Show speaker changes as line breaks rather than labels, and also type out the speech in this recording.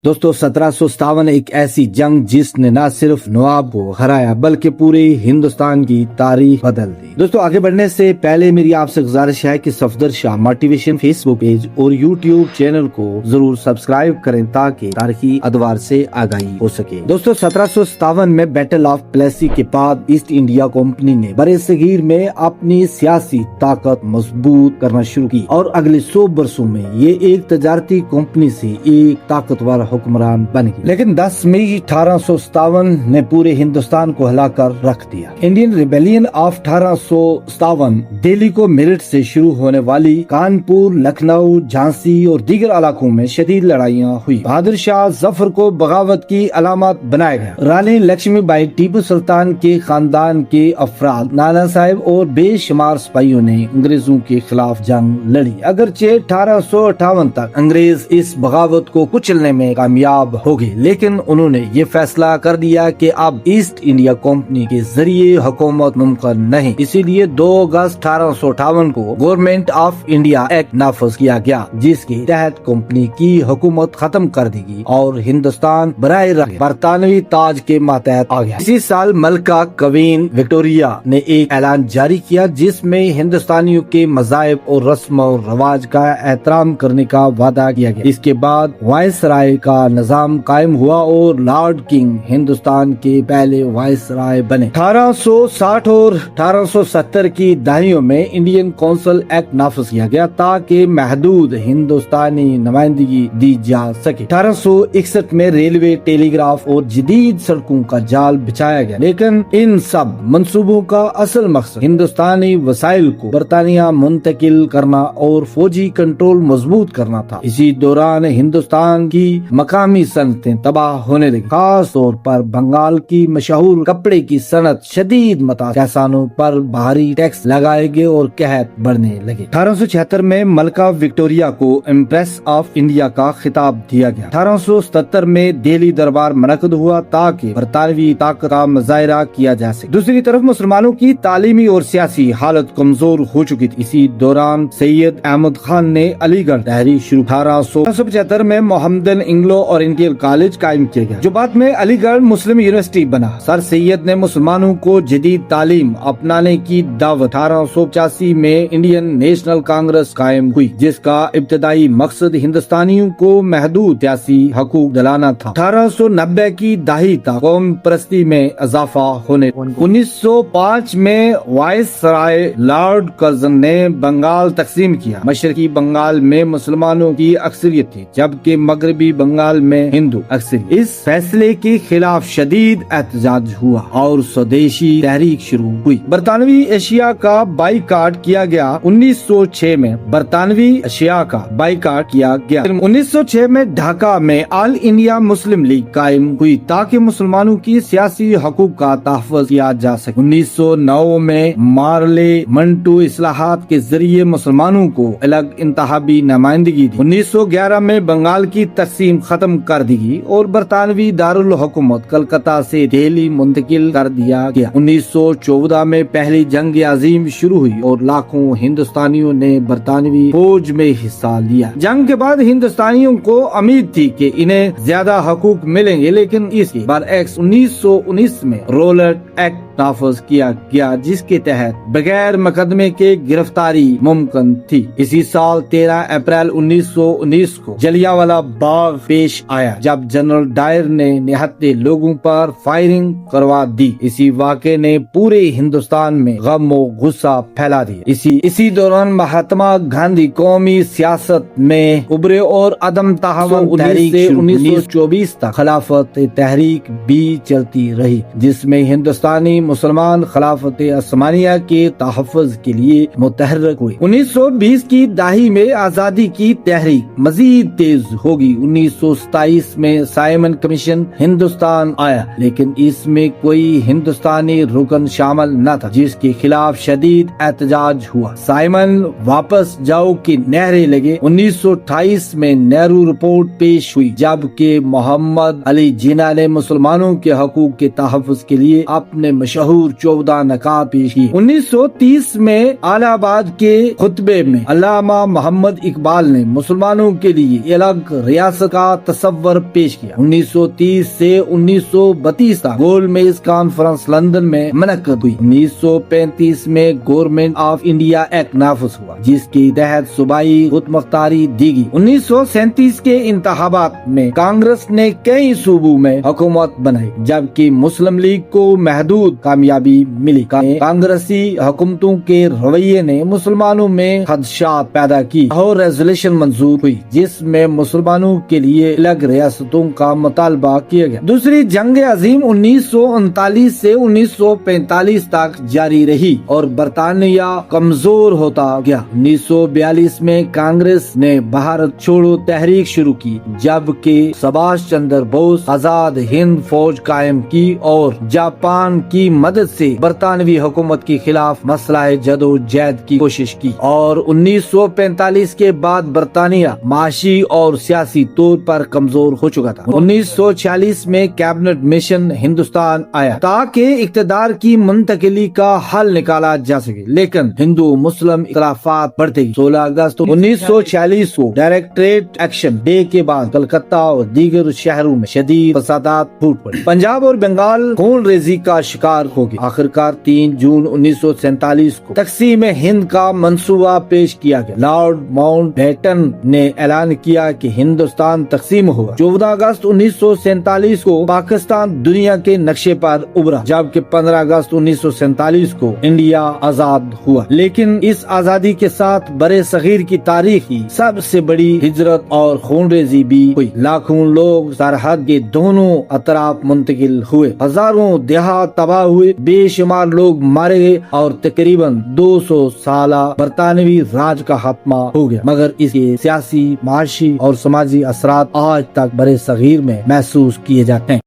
دوستو 1757 ایک ایسی جنگ جس نے نہ صرف نواب کو ہرایا بلکہ پورے ہندوستان کی تاریخ بدل دی۔ دوستو آگے بڑھنے سے پہلے میری آپ سے گزارش ہے کہ صفدر شاہ موٹیویشن فیس بک پیج اور یوٹیوب چینل کو ضرور سبسکرائب کریں تاکہ تاریخی ادوار سے آگاہی ہو سکے۔ دوستو 1757 میں بیٹل آف پلیسی کے بعد ایسٹ انڈیا کمپنی نے برے صغیر میں اپنی سیاسی طاقت مضبوط کرنا شروع کی اور اگلے 100 برسوں میں یہ ایک تجارتی کمپنی سے ایک طاقتور حکمران بن گئی، لیکن 10 مئی 1857 نے پورے ہندوستان کو ہلا کر رکھ دیا۔ انڈین ریبیلین آف 1857 دہلی کو میرٹھ سے شروع ہونے والی کانپور، لکھنؤ، جھانسی اور دیگر علاقوں میں شدید لڑائیاں ہوئی۔ بہادر شاہ ظفر کو بغاوت کی علامت بنایا گیا۔ رانی لکشمی بائی، ٹیپو سلطان کے خاندان کے افراد، نانا صاحب اور بے شمار سپاہیوں نے انگریزوں کے خلاف جنگ لڑی۔ اگرچہ 1858 تک انگریز اس بغاوت کو کچلنے میں کامیاب ہو گئے، لیکن انہوں نے یہ فیصلہ کر دیا کہ اب ایسٹ انڈیا کمپنی کے ذریعے حکومت ممکن نہیں۔ اسی لیے 2 اگست 1858 کو گورنمنٹ آف انڈیا ایکٹ نافذ کیا گیا، جس کے تحت کمپنی کی حکومت ختم کر دی گئی اور ہندوستان براہ راست برطانوی تاج کے ماتحت آ گیا۔ اسی سال ملکہ کوین وکٹوریہ نے ایک اعلان جاری کیا جس میں ہندوستانیوں کے مذاہب اور رسم و رواج کا احترام کرنے کا وعدہ کیا گیا۔ اس کے بعد وائس رائے کا نظام قائم ہوا اور لارڈ کنگ ہندوستان کے پہلے وائس رائے بنے۔ 1860 اور 1870 کی دہائیوں میں انڈین کونسل ایکٹ نافذ کیا گیا تاکہ محدود ہندوستانی نمائندگی دی جا سکے۔ 1861 میں ریلوے، ٹیلی گراف اور جدید سڑکوں کا جال بچھایا گیا، لیکن ان سب منصوبوں کا اصل مقصد ہندوستانی وسائل کو برطانیہ منتقل کرنا اور فوجی کنٹرول مضبوط کرنا تھا۔ اسی دوران ہندوستان کی مقامی صنعتیں تباہ ہونے لگی، خاص طور پر بنگال کی مشہور کپڑے کی صنعت شدید متاثر، کسانوں پر بھاری ٹیکس لگائے گئے اور قحط بڑھنے لگے۔ 1876 میں ملکہ وکٹوریہ کو امپریس آف انڈیا کا خطاب دیا گیا۔ 1877 میں دہلی دربار منعقد ہوا تاکہ برطانوی طاقت کا مظاہرہ کیا جا سکے۔ دوسری طرف مسلمانوں کی تعلیمی اور سیاسی حالت کمزور ہو چکی تھی۔ اسی دوران سید احمد خان نے علی گڑھ تحریک شروع 1875 میں محمدن انگلو اورینٹل کالج قائم کیا گیا، جو بعد میں علی گڑھ مسلم یونیورسٹی بنا۔ سر سید نے مسلمانوں کو جدید تعلیم اپنانے کی دعوت۔ 1885 میں انڈین نیشنل کانگریس قائم ہوئی، جس کا ابتدائی مقصد ہندوستانیوں کو محدود سیاسی حقوق دلانا تھا۔ 1890 کی دہائی تک قوم پرستی میں اضافہ ہونے۔ 1905 میں وائس رائے لارڈ کرزن نے بنگال تقسیم کیا۔ مشرقی بنگال میں مسلمانوں کی اکثریت تھی جبکہ مغربی بنگال میں ہندو اکثریت۔ اس فیصلے کے خلاف شدید احتجاج ہوا اور سودیشی تحریک شروع ہوئی۔ برطانوی اشیاء کا بائیکاٹ کیا گیا۔ 1906 میں برطانوی اشیاء کا بائیکاٹ کیا گیا۔ 1906 میں ڈھاکہ میں آل انڈیا مسلم لیگ قائم ہوئی تاکہ مسلمانوں کی سیاسی حقوق کا تحفظ کیا جا سکے۔ 1909 میں مارلے منٹو اصلاحات کے ذریعے مسلمانوں کو الگ انتخابی نمائندگی دی۔ 1911 میں بنگال کی تقسیم ختم کر دی گئی اور برطانوی دارالحکومت کلکتہ سے دہلی منتقل کر دیا گیا۔ 1914 میں پہلی جنگ عظیم شروع ہوئی اور لاکھوں ہندوستانیوں نے برطانوی فوج میں حصہ لیا۔ جنگ کے بعد ہندوستانیوں کو امید تھی کہ انہیں زیادہ حقوق ملیں گے، لیکن اس کے برعکس 1919 میں رولٹ ایکٹ نافذ کیا گیا جس کے تحت بغیر مقدمے کے گرفتاری ممکن تھی۔ اسی سال 13 اپریل 1919 کو جلیانوالہ باغ پیش آیا جب جنرل ڈائر نے نہتے لوگوں پر فائرنگ کروا دی۔ اسی واقعے نے پورے ہندوستان میں غم و غصہ پھیلا دیا۔ اسی دوران مہاتما گاندھی قومی سیاست میں ابھرے اور عدم تعاون تحریک سے 1924 تک خلافت تحریک بھی چلتی رہی، جس میں ہندوستانی مسلمان خلافت عثمانیہ کے تحفظ کے لیے متحرک ہوئے۔ 1920 کی دہائی میں آزادی کی تحریک مزید تیز ہوگی۔ 1927 میں سائمن کمیشن ہندوستان آیا، لیکن اس میں کوئی ہندوستانی رکن شامل نہ تھا، جس کے خلاف شدید احتجاج ہوا۔ سائمن واپس جاؤ کے نعرے لگے۔ 1928 میں نہرو رپورٹ پیش ہوئی، جبکہ محمد علی جناح نے مسلمانوں کے حقوق کے تحفظ کے لیے اپنے مشہور مشہور 14 نکات پیش کی۔ 1930 میں الہ آباد کے خطبے میں علامہ محمد اقبال نے مسلمانوں کے لیے الگ ریاست کا تصور پیش کیا۔ 1930 سے 1932 تک گول میز کانفرنس لندن میں منعقد ہوئی۔ 1935 میں گورنمنٹ آف انڈیا ایکٹ نافذ ہوا، جس کے تحت صوبائی خود مختاری دی گئی۔ 1937 کے انتخابات میں کانگریس نے کئی صوبوں میں حکومت بنائی، جبکہ مسلم لیگ کو محدود کامیابی ملی۔ کانگریسی حکومتوں کے رویے نے مسلمانوں میں خدشات پیدا کی اور ریزولوشن منظور ہوئی، جس میں مسلمانوں کے لیے الگ ریاستوں کا مطالبہ کیا گیا۔ دوسری جنگ عظیم 1939 سے 1945 تک جاری رہی اور برطانیہ کمزور ہوتا گیا۔ 1942 میں کانگریس نے بھارت چھوڑو تحریک شروع کی، جبکہ سبھاش چندر بوس آزاد ہند فوج قائم کی اور جاپان کی مدد سے برطانوی حکومت کے خلاف مسلح جدوجہد کی کوشش کی، اور 1945 کے بعد برطانیہ معاشی اور سیاسی طور پر کمزور ہو چکا تھا۔ 1946 میں کیبنٹ مشن ہندوستان آیا تاکہ اقتدار کی منتقلی کا حل نکالا جا سکے، لیکن ہندو مسلم اختلافات بڑھتے گئے۔ 16 اگست 1946 کو ڈائریکٹریٹ ایکشن ڈے کے بعد کلکتہ اور دیگر شہروں میں شدید فسادات پھوٹ پڑے۔ پنجاب اور بنگال خون ریزی کا شکار ہو گئے۔ آخرکار 3 جون 1947 کو تقسیم ہند کا منصوبہ پیش کیا گیا۔ لارڈ ماؤنٹ بیٹن نے اعلان کیا کہ ہندوستان تقسیم ہوگا۔ 14 اگست 1947 کو پاکستان دنیا کے نقشے پر ابھرا، جبکہ 15 اگست 1947 کو انڈیا آزاد ہوا۔ لیکن اس آزادی کے ساتھ برے صغیر کی تاریخ کی سب سے بڑی ہجرت اور خون ریزی بھی ہوئی۔ لاکھوں لوگ سرحد کے دونوں اطراف منتقل ہوئے، ہزاروں دیہات تباہ ہوئے، بے شمار لوگ مارے گئے اور تقریباً 200 سالہ برطانوی راج کا خاتمہ ہو گیا، مگر اس کے سیاسی، معاشی اور سماجی اثرات آج تک برے صغیر میں محسوس کیے جاتے ہیں۔